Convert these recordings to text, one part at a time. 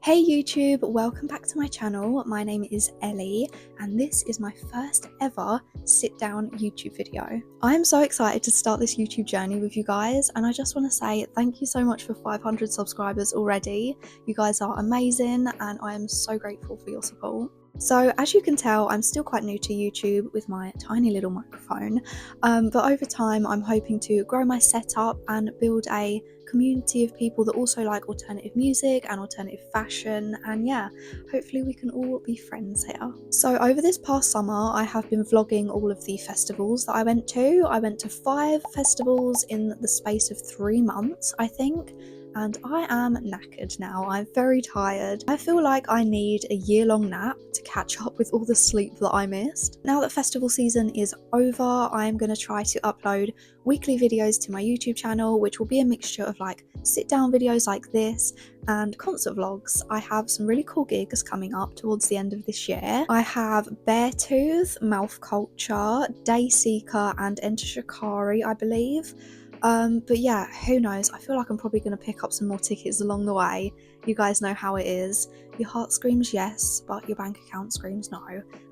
Hey YouTube, welcome back to my channel. My name is Ellie and this is my first ever sit down YouTube video. I am so excited to start this YouTube journey with you guys, and I just want to say thank you so much for 500 subscribers already. You guys are amazing and I am so grateful for your support. So as you can tell, I'm still quite new to YouTube with my tiny little microphone, but over time I'm hoping to grow my setup and build a community of people that also like alternative music and alternative fashion, and yeah, hopefully we can all be friends here. So over this past summer I have been vlogging all of the festivals that I went to. I went to 5 festivals in the space of 3 months, I think, and I am knackered now. I'm very tired. I feel like I need a year-long nap to catch up with all the sleep that I missed. Now that festival season is over, I'm going to try to upload weekly videos to my YouTube channel, which will be a mixture of like sit-down videos like this and concert vlogs. I have some really cool gigs coming up towards the end of this year. I have Beartooth, Mouth Culture, Dayseeker and Enter Shikari, I believe. But yeah, who knows? I feel like I'm probably going to pick up some more tickets along the way. You guys know how it is. Your heart screams yes, but your bank account screams no.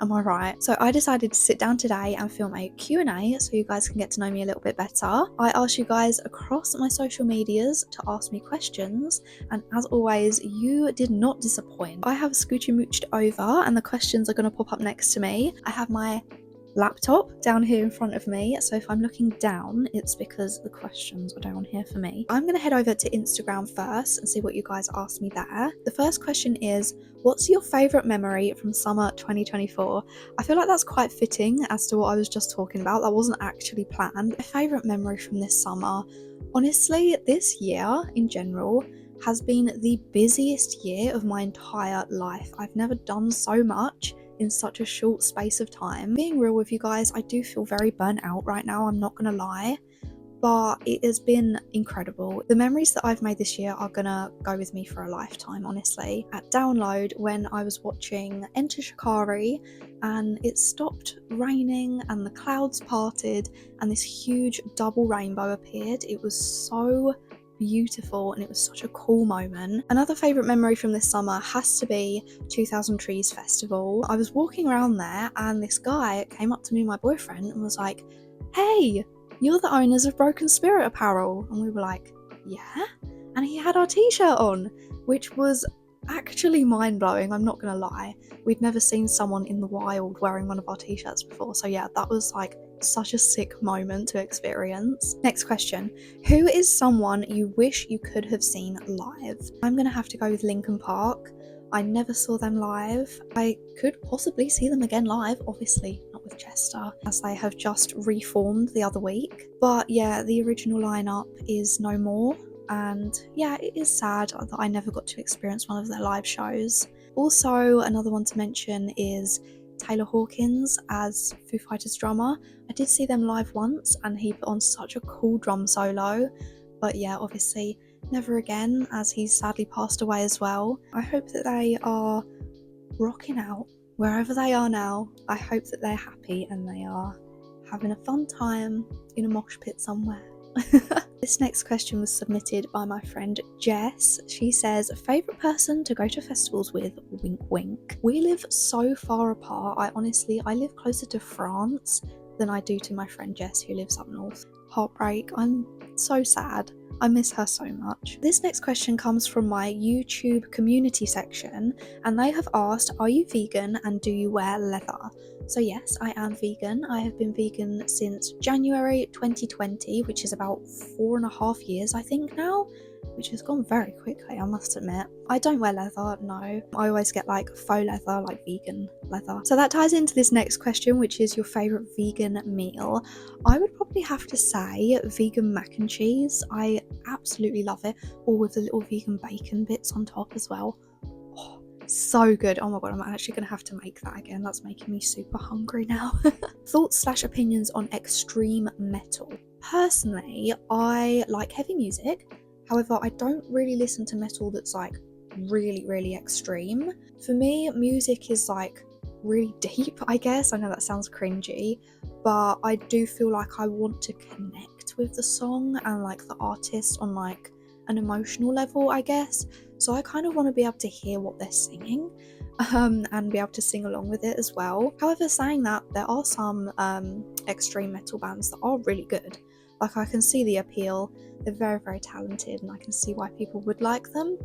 Am I right? So I decided to sit down today and film a Q&A so you guys can get to know me a little bit better. I asked you guys across my social medias to ask me questions, and as always, you did not disappoint. I have Scoochie Mooched over and the questions are going to pop up next to me. I have my laptop down here in front of me, so if I'm looking down it's because the questions are down here for me. I'm going to head over to Instagram first and see what you guys asked me there. The first question is, what's your favourite memory from summer 2024? I feel like that's quite fitting as to what I was just talking about. That wasn't actually planned. My favourite memory from this summer, honestly, this year in general has been the busiest year of my entire life. I've never done so much in such a short space of time. Being real with you guys, I do feel very burnt out right now, I'm not gonna lie, but it has been incredible. The memories that I've made this year are gonna go with me for a lifetime, honestly. At Download, when I was watching Enter Shikari and it stopped raining and the clouds parted and this huge double rainbow appeared, it was so beautiful and it was such a cool moment. Another favourite memory from this summer has to be 2000 Trees Festival. I was walking around there and this guy came up to me and my boyfriend and was like, "Hey, you're the owners of Broken Spirit Apparel." And we were like, "Yeah?" And he had our t-shirt on, which was actually mind-blowing, I'm not gonna lie. We'd never seen someone in the wild wearing one of our t-shirts before, so yeah, that was like such a sick moment to experience. Next question, who is someone you wish you could have seen live? I'm gonna have to go with Linkin Park. I never saw them live. I could possibly see them again live, obviously not with Chester, as they have just reformed the other week. But yeah, the original lineup is no more, and yeah, it is sad that I never got to experience one of their live shows. Also, another one to mention is Taylor Hawkins as Foo Fighters drummer. I did see them live once and he put on such a cool drum solo, but yeah, obviously never again, as he's sadly passed away as well. I hope that they are rocking out wherever they are now. I hope that they're happy and they are having a fun time in a mosh pit somewhere. This next question was submitted by my friend Jess. She says, favourite person to go to festivals with, wink wink. We live so far apart. I live closer to France than I do to my friend Jess, who lives up north. Heartbreak. I'm so sad. I miss her so much. This next question comes from my YouTube community section, and they have asked, are you vegan and do you wear leather? So yes, I am vegan. I have been vegan since January 2020, which is about 4.5 years I think now, which has gone very quickly, I must admit. I don't wear leather, no. I always get like faux leather, like vegan leather. So that ties into this next question, which is your favourite vegan meal. I would probably have to say vegan mac and cheese. I absolutely love it, all with the little vegan bacon bits on top as well. Oh, so good. Oh my god, I'm actually gonna have to make that again. That's making me super hungry now. Thoughts/opinions on extreme metal. Personally, I like heavy music. However, I don't really listen to metal that's like really extreme. For me, music is like really deep, I guess. I know that sounds cringy, but I do feel like I want to connect with the song and like the artist on like an emotional level, I guess. So I kind of want to be able to hear what they're singing, and be able to sing along with it as well. However, saying that, there are some extreme metal bands that are really good. Like, I can see the appeal. They're very, very talented, and I can see why people would like them.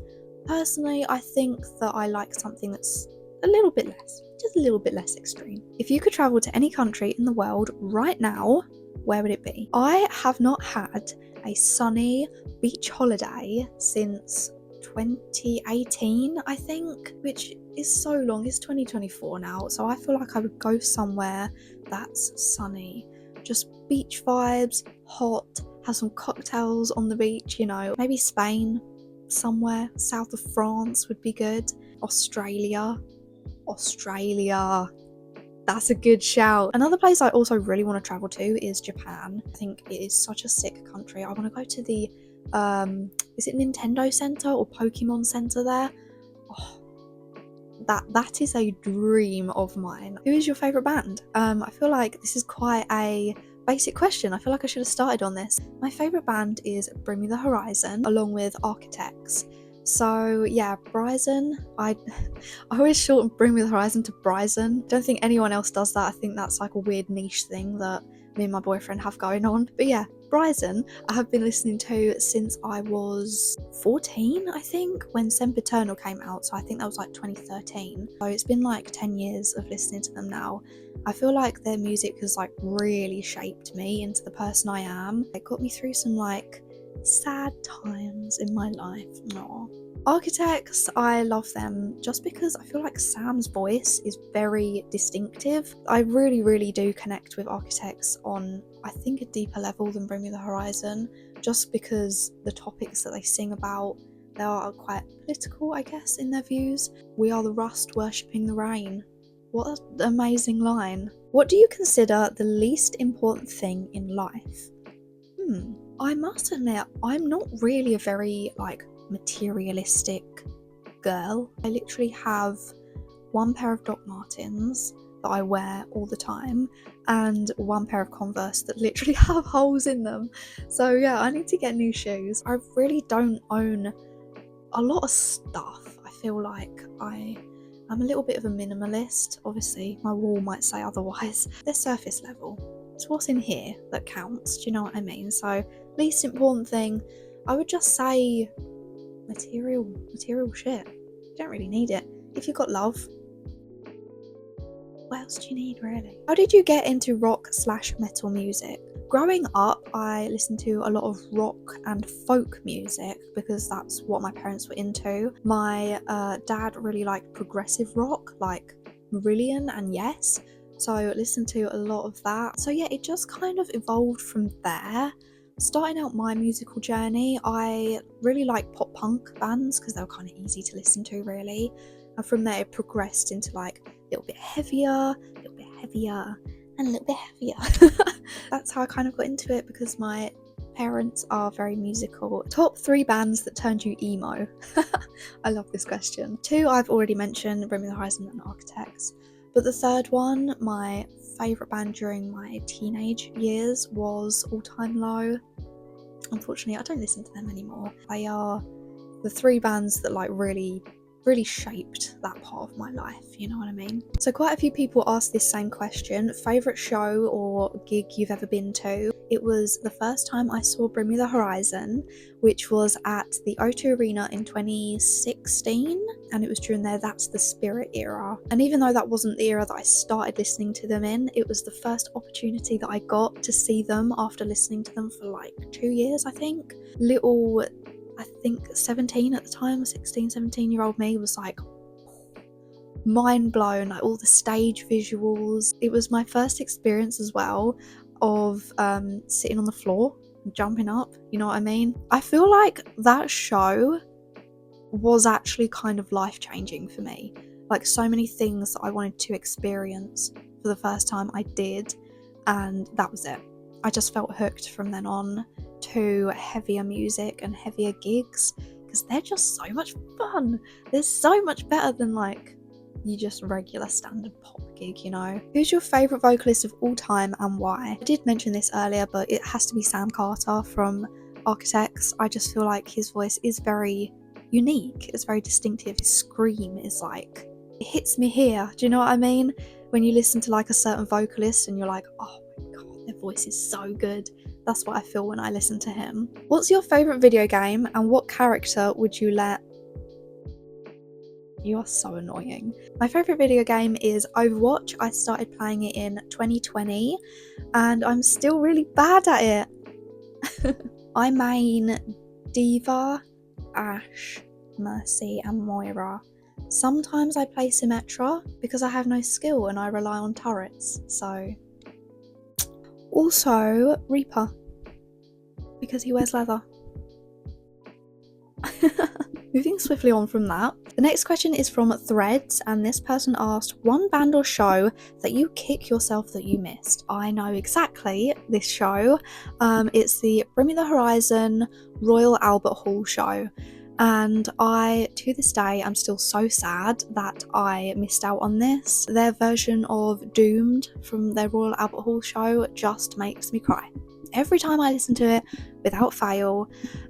Personally, I think that I like something that's a little bit less, just a little bit less extreme. If you could travel to any country in the world right now, where would it be? I have not had a sunny beach holiday since 2018, I think, which is so long. It's 2024 now, so I feel like I would go somewhere that's sunny, just beach vibes, hot, have some cocktails on the beach, you know, maybe Spain, somewhere south of France would be good. Australia, that's a good shout. Another place I also really want to travel to is Japan. I think it is such a sick country. I want to go to the is it Nintendo Center or Pokemon Center there? Oh, that is a dream of mine. Who is your favorite band? I feel like this is quite a basic question. I feel like I should have started on this. My favorite band is Bring Me the Horizon, along with Architects. So yeah, Bryson. I always shorten Bring Me the Horizon to Bryson. Don't think anyone else does that. I think that's like a weird niche thing that me and my boyfriend have going on. But yeah, Bryson I have been listening to since I was 14, I think, when Sempiternal came out. So I think that was like 2013. So it's been like 10 years of listening to them now. I feel like their music has like really shaped me into the person I am. It got me through some like sad times in my life. Aww. Architects, I love them just because I feel like Sam's voice is very distinctive. I really do connect with Architects on, I think, a deeper level than Bring Me the Horizon, just because the topics that they sing about, they are quite political, I guess, in their views. We are the rust worshipping the rain. What an amazing line. What do you consider the least important thing in life? I must admit, I'm not really a very like materialistic girl. I literally have one pair of Doc Martens that I wear all the time and one pair of Converse that literally have holes in them. So yeah, I need to get new shoes. I really don't own a lot of stuff. I feel like I'm a little bit of a minimalist. Obviously, my wall might say otherwise. They're surface level. It's what's in here that counts, do you know what I mean? So, least important thing, I would just say material shit. You don't really need it. If you've got love, what else do you need, really? How did you get into rock/metal music? Growing up, I listened to a lot of rock and folk music because that's what my parents were into. My dad really liked progressive rock, like Marillion and Yes. So I listened to a lot of that. So yeah, it just kind of evolved from there. Starting out my musical journey, I really like pop punk bands because they were kind of easy to listen to, really. And from there, it progressed into like a little bit heavier, and a little bit heavier. That's how I kind of got into it because my parents are very musical. Top 3 bands that turned you emo? I love this question. 2 I've already mentioned, Bring Me the Horizon and Architects. But the third one, my favourite band during my teenage years, was All Time Low. Unfortunately, I don't listen to them anymore. They are the 3 bands that like really shaped that part of my life, you know what I mean? So quite a few people asked this same question, favourite show or gig you've ever been to. It was the first time I saw Bring Me the Horizon, which was at the O2 Arena in 2016, and it was during their That's the Spirit era. And even though that wasn't the era that I started listening to them in, it was the first opportunity that I got to see them after listening to them for like 2 years, I think. I think 17 at the time, 16, 17-year-old me was like mind blown, like all the stage visuals. It was my first experience as well of sitting on the floor and jumping up, you know what I mean? I feel like that show was actually kind of life-changing for me. Like so many things that I wanted to experience for the first time I did, and that was it. I just felt hooked from then on to heavier music and heavier gigs because they're just so much fun. They're so much better than like you just regular standard pop gig, you know. Who's your favourite vocalist of all time and why? I did mention this earlier, but it has to be Sam Carter from architects. I just feel like his voice is very unique. It's very distinctive. His scream is like, it hits me here. Do you know what I mean? When you listen to like a certain vocalist and you're like, oh my god, their voice is so good. That's what I feel when I listen to him. What's your favourite video game and what character would you let... You are so annoying. My favourite video game is Overwatch. I started playing it in 2020 and I'm still really bad at it. I main D.Va, Ashe, Mercy and Moira. Sometimes I play Symmetra because I have no skill and I rely on turrets, so... Also, Reaper, because he wears leather. Moving swiftly on from that, the next question is from Threads, and this person asked, one band or show that you kick yourself that you missed. I know exactly this show. It's the Bring Me the Horizon Royal Albert Hall show. And I, to this day, I'm still so sad that I missed out on this. Their version of Doomed from their Royal Albert Hall show just makes me cry every time I listen to it without fail.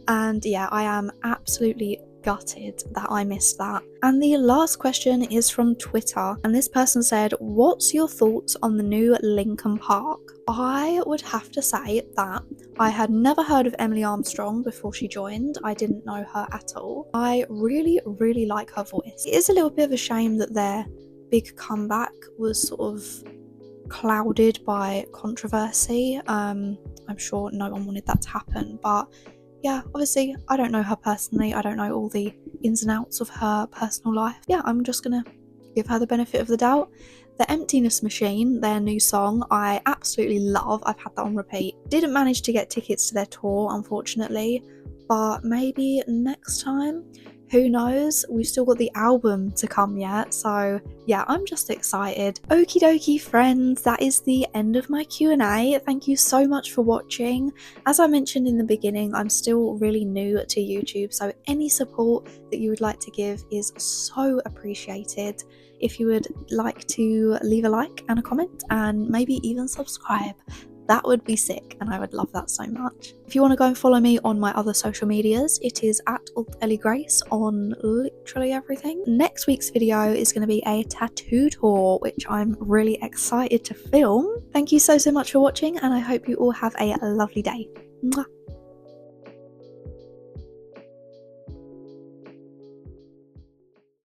And yeah, I am absolutely gutted that I missed that. And the last question is from Twitter, and this person said, what's your thoughts on the new Linkin Park? I would have to say that I had never heard of Emily Armstrong before she joined. I didn't know her at all. I really like her voice. It is a little bit of a shame that their big comeback was sort of clouded by controversy. I'm sure no one wanted that to happen, but yeah, obviously I don't know her personally. I don't know all the ins and outs of her personal life. Yeah, I'm just gonna give her the benefit of the doubt. The Emptiness Machine, their new song, I absolutely love. I've had that on repeat. Didn't manage to get tickets to their tour, unfortunately, but maybe next time. Who knows? We've still got the album to come yet, so yeah, I'm just excited. Okie dokie friends, that is the end of my Q&A. Thank you so much for watching. As I mentioned in the beginning, I'm still really new to YouTube, so any support that you would like to give is so appreciated. If you would like to leave a like and a comment and maybe even subscribe, that would be sick and I would love that so much. If you want to go and follow me on my other social medias, it is at @EllieGrace on literally everything. Next week's video is going to be a tattoo tour, which I'm really excited to film. Thank you so much for watching, and I hope you all have a lovely day. Mwah.